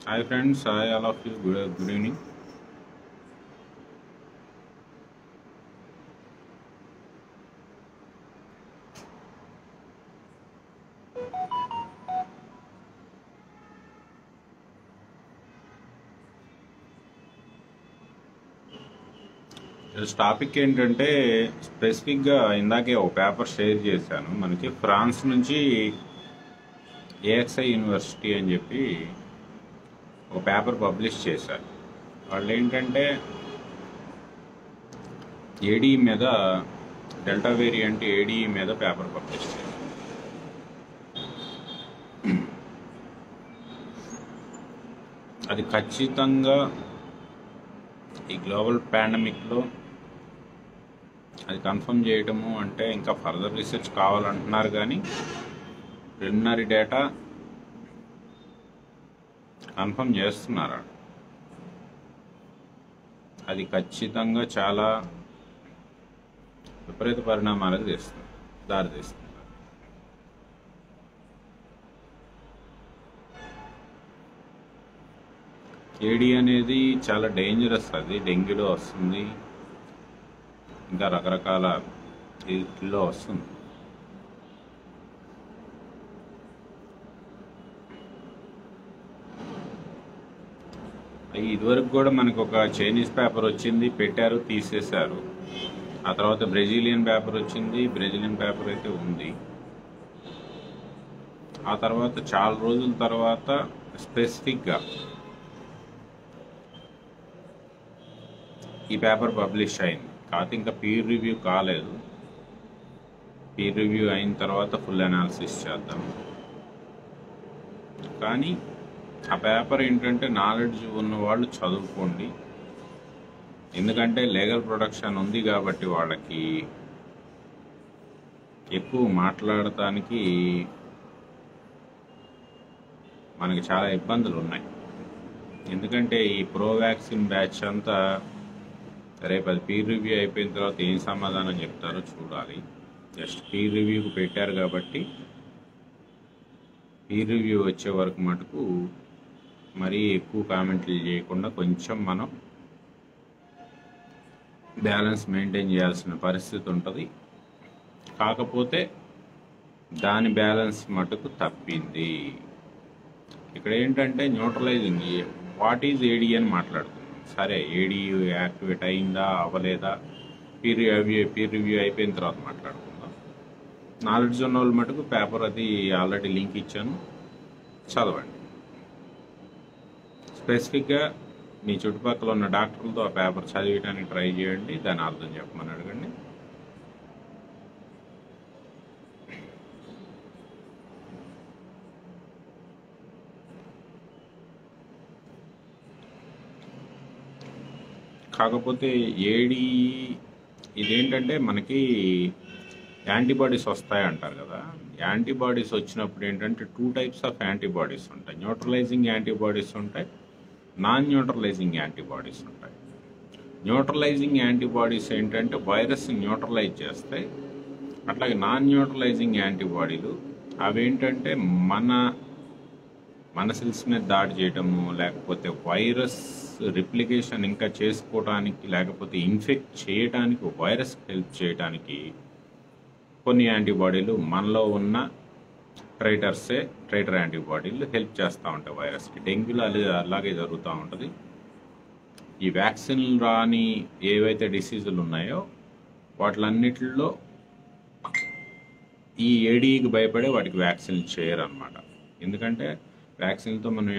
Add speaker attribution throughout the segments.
Speaker 1: Hi friends, hi all of you. Good evening. Topic ఏంటంటే స్పెసిఫిక్గా ఇందాకే ఒక పేపర్ షేర్ చేశాను. మనకి ఫ్రాన్స్ నుంచి ఏఎక్స్ఐ యూనివర్సిటీ అని చెప్పి ఒక పేపర్ పబ్లిష్ చేశారు. వాళ్ళు ఏంటంటే ఏడీ మీద డెల్టా వేరియంట్ ఏడీ మీద పేపర్ పబ్లిష్ చేశారు. అది ఖచ్చితంగా ఈ గ్లోబల్ పాండమిక్లో అది కన్ఫర్మ్ చేయటము అంటే ఇంకా ఫర్దర్ రీసెర్చ్ కావాలంటున్నారు, కానీ ప్రిలిమినరీ డేటా కన్ఫర్మ్ చేస్తున్నారు. అది ఖచ్చితంగా చాలా విపరీత పరిణామాలకు దారితీస్తుంది. ఏడీ అనేది చాలా డేంజరస్. అది డెంగ్యూలో వస్తుంది, ఇంకా రకరకాల వీటిల్లో వస్తుంది. ఇదివరకు కూడా మనకు ఒక చైనీస్ పేపర్ వచ్చింది, పెట్టారు, తీసేశారు. ఆ తర్వాత బ్రెజిలియన్ పేపర్ వచ్చింది, బ్రెజిలియన్ పేపర్ అయితే ఉంది. ఆ తర్వాత చాలా రోజుల తర్వాత స్పెసిఫిక్గా ఈ పేపర్ పబ్లిష్ అయింది. కాకపోతే ఇంకా పీర్ రివ్యూ కాలేదు. పీర్ రివ్యూ అయిన తర్వాత ఫుల్ అనాలిసిస్ చేద్దాం. కానీ ఆ పేపర్ ఏంటంటే నాలెడ్జ్ ఉన్న వాళ్ళు చదువుకోండి. ఎందుకంటే లీగల్ ప్రొటెక్షన్ ఉంది కాబట్టి వాళ్ళకి ఎక్కువ మాట్లాడటానికి మనకి చాలా ఇబ్బందులు ఉన్నాయి. ఎందుకంటే ఈ ప్రో వ్యాక్సిన్ బ్యాచ్ అంతా రేపు అది పీర్ రివ్యూ అయిపోయిన తర్వాత ఏం సమాధానం చెప్తారో చూడాలి. జస్ట్ పీర్ రివ్యూకి పెట్టారు కాబట్టి పీర్ రివ్యూ వచ్చే వరకు మటుకు మరీ ఎక్కువ కామెంట్లు చేయకుండా కొంచెం మనం బ్యాలెన్స్ మెయింటైన్ చేయాల్సిన పరిస్థితి ఉంటుంది. కాకపోతే దాని బ్యాలెన్స్ మటుకు తప్పింది. ఇక్కడ ఏంటంటే న్యూట్రలైజింగ్ వాట్ ఈజ్ ఏడీ అని మాట్లాడుతున్నాం. సరే, ఏడీ యాక్టివేట్ అయిందా అవ్వలేదా పీర్ రివ్యూ అయిపోయిన తర్వాత మాట్లాడుకుందాం. నాలెడ్జ్ ఉన్న వాళ్ళు మటుకు పేపర్ అది ఆల్రెడీ లింక్ ఇచ్చాను, చదవండి. స్పెసిఫిక్గా మీ చుట్టుపక్కల ఉన్న డాక్టర్లతో ఆ పేపర్ చదివడానికి ట్రై చేయండి, దాని అర్థం చెప్పమని అడగండి. కాకపోతే ఏడీ ఇదేంటంటే మనకి యాంటీబాడీస్ వస్తాయి అంటారు కదా. యాంటీబాడీస్ వచ్చినప్పుడు ఏంటంటే 2 టైప్స్ ఆఫ్ యాంటీబాడీస్ ఉంటాయి. న్యూట్రలైజింగ్ యాంటీబాడీస్ ఉంటాయి, నాన్ న్యూట్రలైజింగ్ యాంటీబాడీస్ ఉంటాయి. న్యూట్రలైజింగ్ యాంటీబాడీస్ ఏంటంటే వైరస్ న్యూట్రలైజ్ చేస్తాయి. అట్లాగే నాన్ న్యూట్రలైజింగ్ యాంటీబాడీలు అవేంటంటే మన సెల్స్ మీద దాడి చేయటము, లేకపోతే వైరస్ రిప్లికేషన్ ఇంకా చేసుకోవడానికి, లేకపోతే ఇన్ఫెక్ట్ చేయడానికి, వైరస్ హెల్ప్ చేయడానికి కొన్ని యాంటీబాడీలు మనలో ఉన్న ట్రైటర్ యాంటీబాడీలు హెల్ప్ చేస్తూ ఉంటాయి వైరస్కి. డెంగ్యూలో అలాగే జరుగుతూ ఉంటుంది. ఈ వ్యాక్సిన్ రాని ఏవైతే డిసీజులు ఉన్నాయో వాటిలన్నిటిలో ఈ ఏడీకి భయపడే వాటికి వ్యాక్సిన్ చేయరు అనమాట. ఎందుకంటే వ్యాక్సిన్తో మనం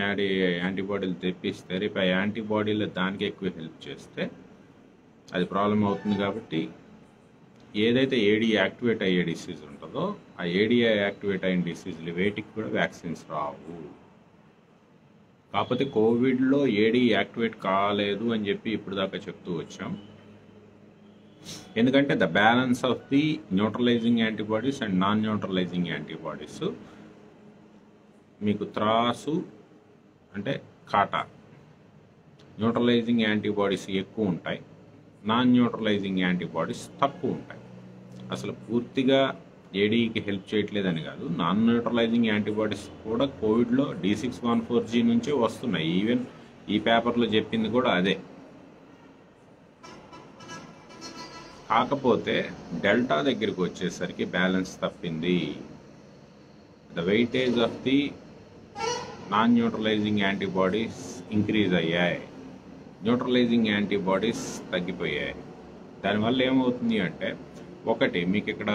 Speaker 1: యాంటీబాడీలు తెప్పిస్తే రేపు ఆ యాంటీబాడీలు దానికి ఎక్కువ హెల్ప్ చేస్తే అది ప్రాబ్లం అవుతుంది. కాబట్టి ఏదైతే ఏడీ యాక్టివేట్ అయ్యే డిసీజ్ ఉంటుందో ఆ ఏడీ యాక్టివేట్ అయిన డిసీజులు వేటికి కూడా వ్యాక్సిన్స్ రావు. కాకపోతే కోవిడ్లో ఏడీ యాక్టివేట్ కాలేదు అని చెప్పి ఇప్పుడు దాకా చెప్తూ వచ్చాం. ఎందుకంటే the balance of the neutralising antibodies and non neutralising antibodies మీకు త్రాసు అంటే కాటా. న్యూట్రలైజింగ్ యాంటీబాడీస్ ఎక్కువ ఉంటాయి, నాన్ న్యూట్రలైజింగ్ యాంటీబాడీస్ తక్కువ ఉంటాయి. అసలు పూర్తిగా ఏడీకి హెల్ప్ చేయట్లేదని కాదు, నాన్ న్యూట్రలైజింగ్ యాంటీబాడీస్ కూడా కోవిడ్లో D614G నుంచే వస్తున్నాయి. ఈవెన్ ఈ పేపర్లో చెప్పింది కూడా అదే. కాకపోతే డెల్టా దగ్గరికి వచ్చేసరికి బ్యాలెన్స్ తప్పింది. The weightage of the non neutralising antibodies increase అయ్యాయి, న్యూట్రలైజింగ్ యాంటీబాడీస్ తగ్గిపోయాయి. దానివల్ల ఏమవుతుంది అంటే, ఒకటి మీకు ఇక్కడ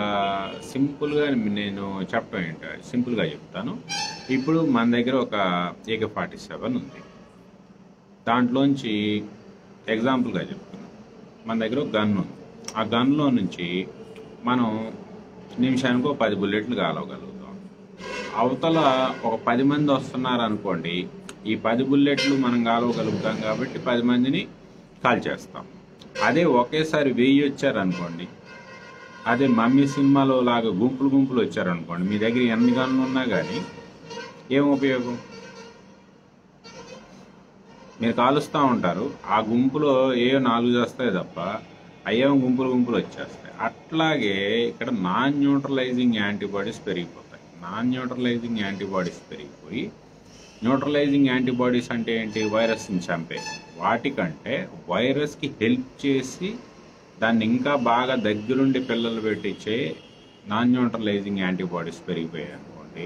Speaker 1: సింపుల్గా నేను చెప్పడం ఏంటో సింపుల్గా చెప్తాను. ఇప్పుడు మన దగ్గర ఒక AK-47 ఉంది. దాంట్లోంచి ఎగ్జాంపుల్గా చెప్తున్నాను, మన దగ్గర ఒక గన్ ఉంది. ఆ గన్లో నుంచి మనం నిమిషానికి 10 బుల్లెట్లు కాలవగలుగుతాం. అవతల ఒక 10 మంది వస్తున్నారు అనుకోండి, ఈ 10 బుల్లెట్లు మనం కాలవగలుగుతాం కాబట్టి 10 మందిని కాల్ చేస్తాం. అదే ఒకేసారి 1000 వచ్చారనుకోండి, అదే మమ్మీ సినిమాలో లాగా గుంపులు గుంపులు వచ్చారనుకోండి, మీ దగ్గర ఎన్ని గన్లు ఉన్నా కానీ ఏం ఉపయోగం? మీరు కాలుస్తూ ఉంటారు, ఆ గుంపులో ఏ 4 చేస్తాయి తప్ప అయ్యేమో గుంపులు గుంపులు వచ్చేస్తాయి. అట్లాగే ఇక్కడ నాన్ న్యూట్రలైజింగ్ యాంటీబాడీస్ పెరిగిపోతాయి. నాన్ న్యూట్రలైజింగ్ యాంటీబాడీస్ పెరిగిపోయి, న్యూట్రలైజింగ్ యాంటీబాడీస్ అంటే ఏంటి? వైరస్ని చంపే. వాటికంటే వైరస్కి హెల్ప్ చేసి దాన్ని ఇంకా బాగా దగ్గరుండి పిల్లలు పెట్టించే నాన్ న్యూట్రలైజింగ్ యాంటీబాడీస్ పెరిగిపోయాయి అనుకోండి,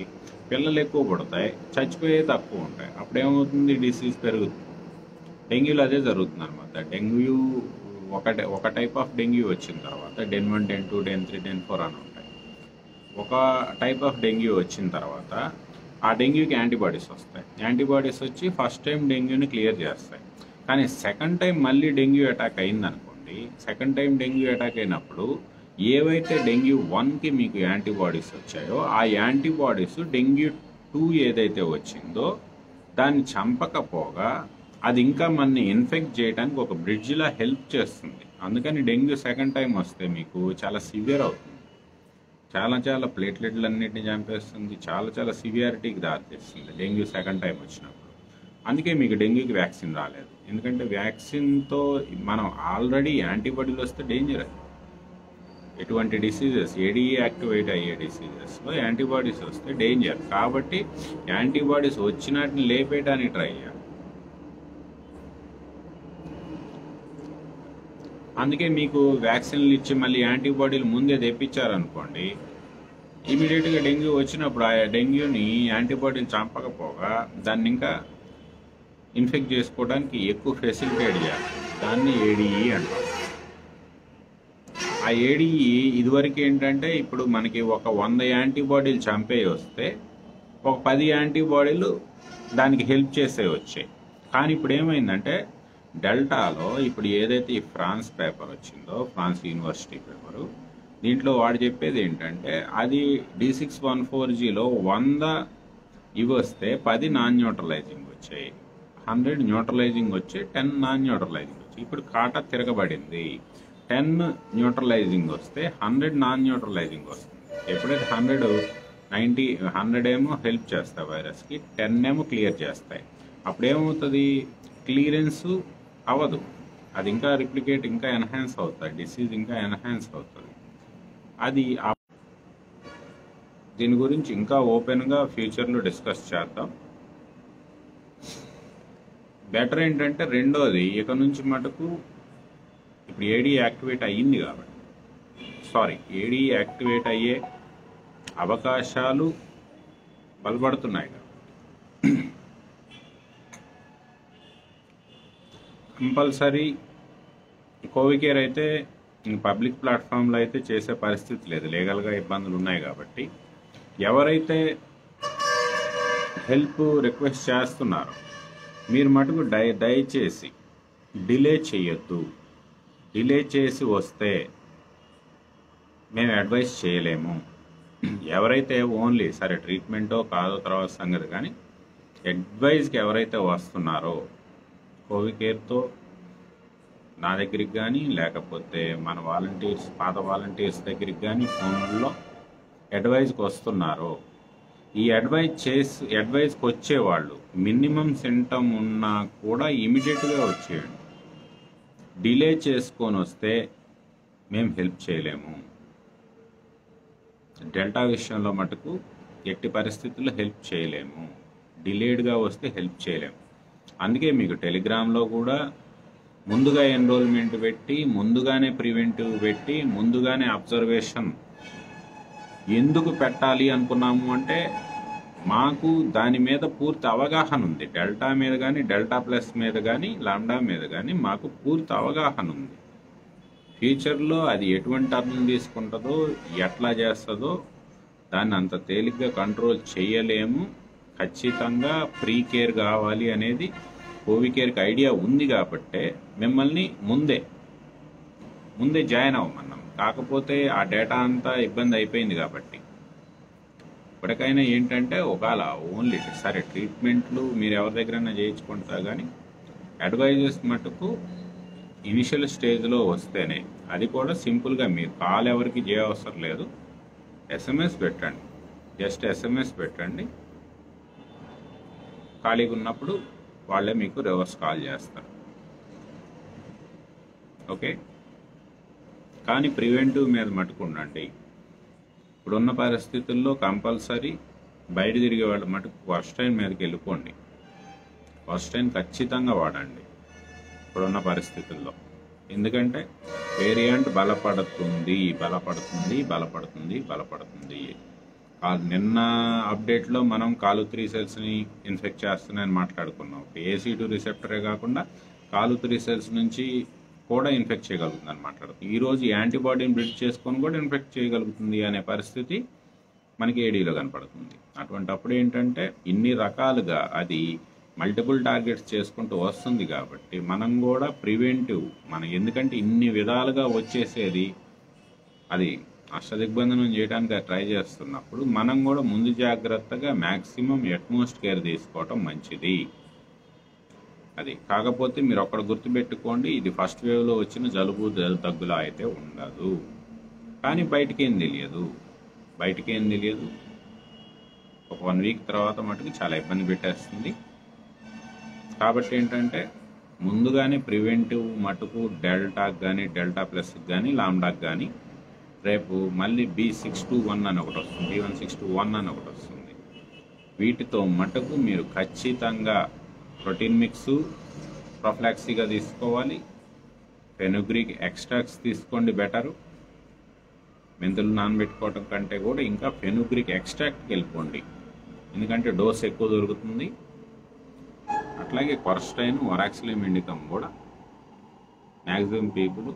Speaker 1: పిల్లలు ఎక్కువ పుడతాయి, చచ్చిపోయే తక్కువ ఉంటాయి. అప్పుడేమవుతుంది? డిసీజ్ పెరుగుతుంది. డెంగ్యూలో అదే జరుగుతుంది అనమాట. డెంగ్యూ ఒక టైప్ ఆఫ్ డెంగ్యూ వచ్చిన తర్వాత డెన్ 1, డెన్ 2, డెన్ 3, డెన్ 4 అని ఉంటాయి. ఒక టైప్ ఆఫ్ డెంగ్యూ వచ్చిన తర్వాత ఆ డెంగ్యూకి యాంటీబాడీస్ వస్తాయి. యాంటీబాడీస్ వచ్చి ఫస్ట్ టైం డెంగ్యూని క్లియర్ చేస్తాయి. కానీ సెకండ్ టైం మళ్ళీ డెంగ్యూ అటాక్ అయిందనుకోండి, సెకండ్ టైం డెంగ్యూ అటాక్ అయినప్పుడు ఏవైతే డెంగ్యూ 1కి మీకు యాంటీబాడీస్ వచ్చాయో ఆ యాంటీబాడీస్ డెంగ్యూ 2 ఏదైతే వచ్చిందో దాన్ని చంపకపోగా అది ఇంకా మనని ఇన్ఫెక్ట్ చేయడానికి ఒక బ్రిడ్జ్లా హెల్ప్ చేస్తుంది. అందుకని డెంగ్యూ సెకండ్ టైం వస్తే మీకు చాలా సివియర్ అవుతుంది, చాలా ప్లేట్లెట్లన్నింటినీ చంపేస్తుంది, చాలా సివియారిటీకి దారితీస్తుంది డెంగ్యూ సెకండ్ టైం వచ్చినప్పుడు. అందుకే మీకు డెంగ్యూకి వ్యాక్సిన్ రాలేదు. ఎందుకంటే వ్యాక్సిన్తో మనం ఆల్రెడీ యాంటీబాడీలు వస్తే డేంజర్. ఎటువంటి డిసీజెస్, ఏడీఏ యాక్టివేట్ అయ్యే డిసీజెస్లో యాంటీబాడీస్ వస్తే డేంజర్. కాబట్టి యాంటీబాడీస్ వచ్చినట్టు లేపేయడానికి ట్రై చేయాలి. అందుకే మీకు వ్యాక్సిన్లు ఇచ్చి మళ్ళీ యాంటీబాడీలు ముందే తెప్పించారనుకోండి, ఇమీడియట్గా డెంగ్యూ వచ్చినప్పుడు ఆ డెంగ్యూని యాంటీబాడీలు చంపకపోగా దాన్ని ఇంకా ఇన్ఫెక్ట్ చేసుకోవడానికి ఎక్కువ ఫెసిలిటేట్ చేయాలి. దాన్ని ఏడీఈ అంటారు. ఆ ఏడీఈ ఇదివరకు ఏంటంటే, ఇప్పుడు మనకి ఒక 100 యాంటీబాడీలు చంపే వస్తే ఒక 10 యాంటీబాడీలు దానికి హెల్ప్ చేసే వచ్చాయి. కానీ ఇప్పుడు ఏమైందంటే, డెల్టాలో ఇప్పుడు ఏదైతే ఈ ఫ్రాన్స్ పేపర్ వచ్చిందో, ఫ్రాన్స్ యూనివర్సిటీ పేపరు, దీంట్లో వాడు చెప్పేది ఏంటంటే, అది D614Gలో 100 ఇవి వస్తే 10 నాన్ న్యూట్రలైజింగ్ వచ్చాయి, 100 న్యూట్రలైజింగ్ వచ్చి 10 నాన్ న్యూట్రలైజింగ్ వచ్చాయి. ఇప్పుడు కాటా తిరగబడింది. 10 న్యూట్రలైజింగ్ వస్తే 100 నాన్ న్యూట్రలైజింగ్ వస్తుంది. ఎప్పుడైతే 100 ఏమో హెల్ప్ చేస్తాయి వైరస్కి, 10 ఏమో క్లియర్ చేస్తాయి. అప్పుడేమవుతుంది? క్లియరెన్స్ అవ్వదు, అది ఇంకా రిప్లికేట్, ఇంకా ఎన్హాన్స్ అవుతుంది, డిసీజ్ ఇంకా ఎన్హాన్స్ అవుతుంది. అది దీని గురించి ఇంకా ఓపెన్గా ఫ్యూచర్లో డిస్కస్ చేద్దాం. బెటర్ ఏంటంటే రెండోది, ఇక నుంచి మటుకు ఇప్పుడు ఏడీ యాక్టివేట్ అయ్యింది కాబట్టి, ఏడీ యాక్టివేట్ అయ్యే అవకాశాలు బలపడుతున్నాయి కాబట్టి కంపల్సరీ కోవికేర్ అయితే పబ్లిక్ ప్లాట్ఫామ్లో అయితే చేసే పరిస్థితి లేదు, లీగల్గా ఇబ్బందులు ఉన్నాయి కాబట్టి ఎవరైతే హెల్ప్ రిక్వెస్ట్ చేస్తున్నారో మీరు మటుకు దయచేసి డిలే చేయొద్దు. డిలే చేసి వస్తే మేము అడ్వైస్ చేయలేము. ఎవరైతే ఓన్లీ సరే ట్రీట్మెంటో కాదో తర్వాత సంగతి, కానీ అడ్వైజ్కి ఎవరైతే వస్తున్నారో కోవికేర్తో నా దగ్గరికి కానీ లేకపోతే మన వాలంటీర్స్, పాత వాలంటీర్స్ దగ్గరికి కానీ ఫోన్లో అడ్వైజ్కి వస్తున్నారో, ఈ అడ్వైజ్కి వచ్చేవాళ్ళు మినిమం సింటమ్ ఉన్నా కూడా ఇమీడియట్గా వచ్చేయండి. డిలే చేసుకొని వస్తే మేము హెల్ప్ చేయలేము. డెల్టా విషయంలో మటుకు ఎట్టి పరిస్థితుల్లో హెల్ప్ చేయలేము, డిలేడ్గా వస్తే హెల్ప్ చేయలేము. అందుకే మీకు టెలిగ్రామ్లో కూడా ముందుగా ఎన్రోల్మెంట్ పెట్టి, ముందుగానే ప్రివెంటివ్ పెట్టి, ముందుగానే అబ్జర్వేషన్ ఎందుకు పెట్టాలి అనుకున్నాము అంటే మాకు దాని మీద పూర్తి అవగాహన ఉంది. డెల్టా మీద కానీ, డెల్టా ప్లస్ మీద కానీ, లాంబ్డా మీద కానీ మాకు పూర్తి అవగాహన ఉంది. ఫ్యూచర్లో అది ఎటువంటి టర్న్ తీసుకుంటుందో, ఎట్లా చేస్తుందో దాన్ని అంత తేలిగ్గా కంట్రోల్ చేయలేము. ఖచ్చితంగా ప్రీ కేర్ కావాలి అనేది కోవికేర్కి ఐడియా ఉంది కాబట్టే మిమ్మల్ని ముందే జాయిన్ అవ్వమన్నాం. కాకపోతే ఆ డేటా అంతా ఇబ్బంది అయిపోయింది కాబట్టి ఇప్పటికైనా ఏంటంటే ఒకవేళ ఓన్లీ సరే ట్రీట్మెంట్లు మీరు ఎవరి దగ్గరైనా చేయించుకుంటారు, కానీ అడ్వైజెస్ మటుకు ఇనిషియల్ స్టేజ్లో వస్తేనే, అది కూడా సింపుల్గా మీరు కాల్ ఎవరికి చేయవసరం లేదు, ఎస్ఎంఎస్ పెట్టండి. జస్ట్ ఎస్ఎంఎస్ పెట్టండి, ఖాళీగా ఉన్నప్పుడు వాళ్ళే మీకు రివర్స్ కాల్ చేస్తారు. ఓకే, కానీ ప్రివెంటివ్ మీద మటుకు ఉండండి. ఇప్పుడున్న పరిస్థితుల్లో కంపల్సరీ బయట తిరిగే వాళ్ళ మటుకు వర్స్టైన్ మీదకి వెళ్ళిపోండి. వర్స్టైన్ ఖచ్చితంగా వాడండి ఇప్పుడున్న పరిస్థితుల్లో. ఎందుకంటే వేరియంట్ బలపడుతుంది. నిన్న అప్డేట్లో మనం కాలు3 సెల్స్ని ఇన్ఫెక్ట్ చేస్తున్నాయని మాట్లాడుకున్నాం. AC2 రిసెప్టరే కాకుండా కాలు3 సెల్స్ నుంచి కూడా ఇన్ఫెక్ట్ చేయగలుగుతుంది అని మాట్లాడుతుంది. ఈరోజు యాంటీబాడీని బిల్డ్ చేసుకొని కూడా ఇన్ఫెక్ట్ చేయగలుగుతుంది అనే పరిస్థితి మనకి ఏడీలో కనపడుతుంది. అటువంటప్పుడు ఏంటంటే ఇన్ని రకాలుగా అది మల్టిపుల్ టార్గెట్స్ చేసుకుంటూ వస్తుంది కాబట్టి మనం కూడా ప్రివెంటివ్ ఎందుకంటే ఇన్ని విధాలుగా వచ్చేసేది అది అష్టదిగ్బంధనం చేయడానికి ట్రై చేస్తున్నప్పుడు మనం కూడా ముందు జాగ్రత్తగా మ్యాక్సిమం ఎట్మోస్ట్ కేర్ తీసుకోవటం మంచిది. అది కాకపోతే మీరు ఒక్కడ గుర్తుపెట్టుకోండి, ఇది ఫస్ట్ వేవ్లో వచ్చిన జలుబు దగ్గులా అయితే ఉండదు. కానీ బయటికేం తెలియదు. ఒక 1 వీక్ తర్వాత మటుకు చాలా ఇబ్బంది పెట్టేస్తుంది. కాబట్టి ఏంటంటే ముందుగానే ప్రివెంటివ్ మటుకు డెల్టాకి కానీ, డెల్టా ప్లస్కి కానీ, లాంబ్డాకి కానీ రేపు మళ్ళీ B621 అని ఒకటి వస్తుంది, B1621 అని ఒకటి వస్తుంది. వీటితో మటుకు మీరు ఖచ్చితంగా ప్రోటీన్ మిక్స్ ప్రొఫ్లాక్సీగా తీసుకోవాలి. ఫెనుగ్రీక్ ఎక్స్ట్రాక్ట్స్ తీసుకోండి బెటరు. మెంతులు నానబెట్టుకోవటం కంటే కూడా ఇంకా ఫెనుగ్రీక్ ఎక్స్ట్రాక్ట్కి వెళ్ళిపోండి, ఎందుకంటే డోస్ ఎక్కువ దొరుకుతుంది. అట్లాగే కొరస్టైన్, వరాక్సిలిమ్ ఇండికమ్ కూడా మ్యాక్సిమం పీపుల్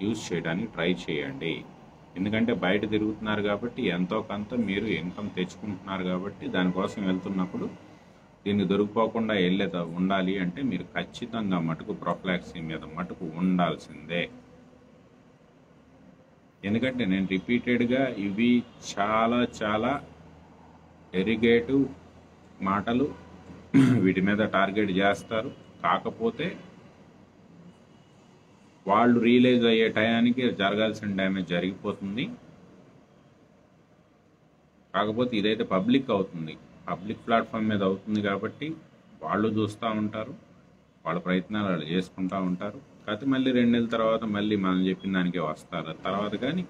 Speaker 1: యూజ్ చేయడానికి ట్రై చేయండి. ఎందుకంటే బయట తిరుగుతున్నారు కాబట్టి ఎంతో కొంత మీరు ఇన్కమ్ తెచ్చుకుంటున్నారు కాబట్టి దానికోసం వెళ్తున్నప్పుడు దీన్ని దొరికిపోకుండా ఉండాలి అంటే మీరు ఖచ్చితంగా మటుకు ప్రొఫ్లాక్సీ మీద మటుకు ఉండాల్సిందే. ఎందుకంటే నేను రిపీటెడ్గా ఇవి చాలా చాలా డెరిగేటివ్ మాటలు, వీటి మీద టార్గెట్ చేస్తారు. కాకపోతే వాళ్ళు రియలైజ్ అయ్యే టయానికి జరగాల్సిన డ్యామేజ్ జరిగిపోతుంది. కాకపోతే ఇదైతే పబ్లిక్ అవుతుంది, పబ్లిక్ ప్లాట్ఫామ్ మీద అవుతుంది కాబట్టి వాళ్ళు చూస్తూ ఉంటారు, వాళ్ళ ప్రయత్నాలు వాళ్ళు చేసుకుంటూ ఉంటారు. కాకపోతే మళ్ళీ 2 నెలల తర్వాత మళ్ళీ మనం చెప్పిన దానికే వస్తారు. తర్వాత కానీ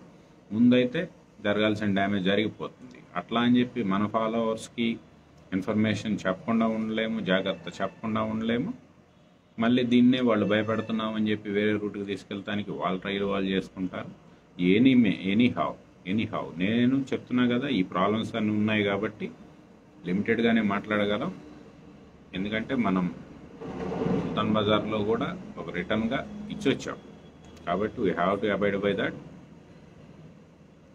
Speaker 1: ముందైతే జరగాల్సిన డ్యామేజ్ జరిగిపోతుంది. అట్లా అని చెప్పి మన ఫాలోవర్స్కి ఇన్ఫర్మేషన్ చెప్పకుండా ఉండలేము, జాగ్రత్త చెప్పకుండా ఉండలేము. మళ్ళీ దీన్నే వాళ్ళు భయపెడుతున్నామని చెప్పి వేరే రూట్కి తీసుకెళ్తానికి వాళ్ళ ట్రైల్ వాళ్ళు చేసుకుంటారు. ఎనీహౌ నేను చెప్తున్నా కదా, ఈ ప్రాబ్లమ్స్ అన్నీ ఉన్నాయి కాబట్టి లిమిటెడ్గానే మాట్లాడగలం. ఎందుకంటే మనం సుల్తాన్ బజార్లో కూడా ఒక రిటర్న్గా ఇచ్చొచ్చాం కాబట్టి we have to abide by that.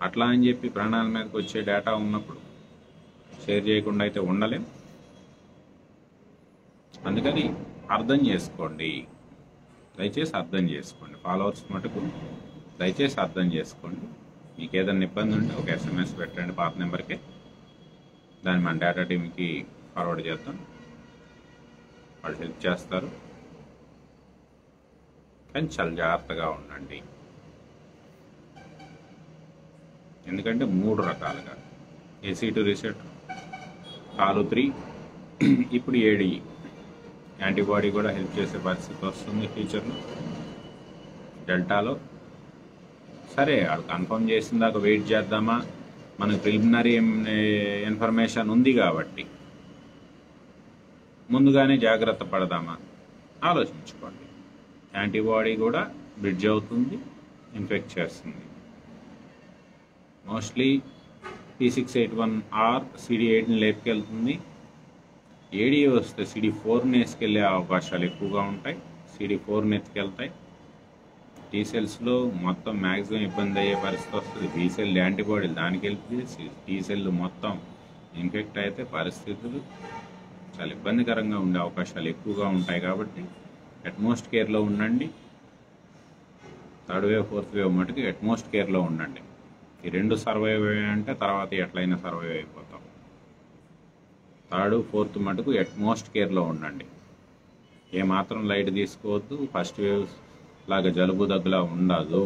Speaker 1: అట్లా అని చెప్పి ప్రాణాల మీదకి వచ్చే డేటా ఉన్నప్పుడు షేర్ చేయకుండా అయితే ఉండలేం. అందుకని అర్థం చేసుకోండి, దయచేసి అర్థం చేసుకోండి. ఫాలోవర్స్ మటుకు దయచేసి అర్థం చేసుకోండి. మీకు ఏదైనా ఇబ్బంది ఉంటే ఒక SMS పెట్టండి పాత నెంబర్కే, దాన్ని మన డేటా టీమ్కి ఫార్వర్డ్ చేద్దాం, వాళ్ళు హెల్ప్ చేస్తారు. కానీ చాలా జాగ్రత్తగా ఉండండి. ఎందుకంటే 3 రకాలుగా AC2 రీసెట్, కాలు3, ఇప్పుడు ADE యాంటీబాడీ కూడా హెల్ప్ చేసే పరిస్థితి వస్తుంది ఫ్యూచర్లో. డెల్టాలో సరే వాళ్ళు కన్ఫర్మ్ చేసిన దాకా వెయిట్ చేద్దామా, మనకు ప్రిలిమినరీ ఇన్ఫర్మేషన్ ఉంది కాబట్టి ముందుగానే జాగ్రత్త పడదామా ఆలోచించుకోండి. యాంటీబాడీ కూడా బ్రిడ్జ్ అవుతుంది, ఇన్ఫెక్ట్ చేస్తుంది. Mostly P681R CD8ని లేపుకెళ్తుంది. ఏడీ వస్తే CD4ని వేసుకెళ్ళే అవకాశాలు ఎక్కువగా ఉంటాయి, CD4ని ఎత్తుకెళ్తాయి. టీ సెల్స్లో మొత్తం మ్యాక్సిమం ఇబ్బంది అయ్యే పరిస్థితి వస్తుంది. బీ సెల్ యాంటీబాడీలు దానికి వెళ్తుంది, టీ సెల్ మొత్తం ఇన్ఫెక్ట్ అయితే పరిస్థితులు చాలా ఇబ్బందికరంగా ఉండే అవకాశాలు ఎక్కువగా ఉంటాయి. కాబట్టి అట్మోస్ట్ కేర్లో ఉండండి. థర్డ్ వేవ్, ఫోర్త్ వేవ్ మటుకు అట్మోస్ట్ కేర్లో ఉండండి. ఈ రెండు సర్వైవ్ అంటే తర్వాత ఎట్లయినా సర్వైవ్ అయిపోతాం. థర్డ్, ఫోర్త్ మటుకు అట్మోస్ట్ కేర్లో ఉండండి. ఏమాత్రం లైట్ తీసుకోవద్దు. ఫస్ట్ వేవ్ లాగా జలుబు దగ్గులా ఉండదు.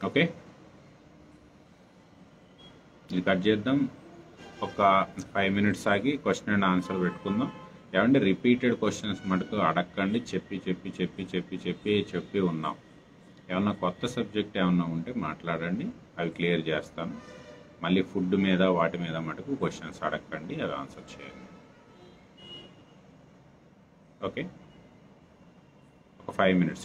Speaker 1: ఓకే, ఇది కట్ చేద్దాం. ఒక 5 minutes ఆగి క్వశ్చన్ అండ్ ఆన్సర్ పెట్టుకుందాం. ఏమంటే రిపీటెడ్ క్వశ్చన్స్ మటుకు అడగండి. చెప్పి ఉన్నాం. ఏమన్నా కొత్త సబ్జెక్ట్ ఏమన్నా ఉంటే మాట్లాడండి, అవి క్లియర్ చేస్తాను. మళ్ళీ ఫుడ్ మీద వాటి మీద మటుకు క్వశ్చన్స్ అడగండి, అవి ఆన్సర్ చేయండి. ఓకే, ఒక 5 minutes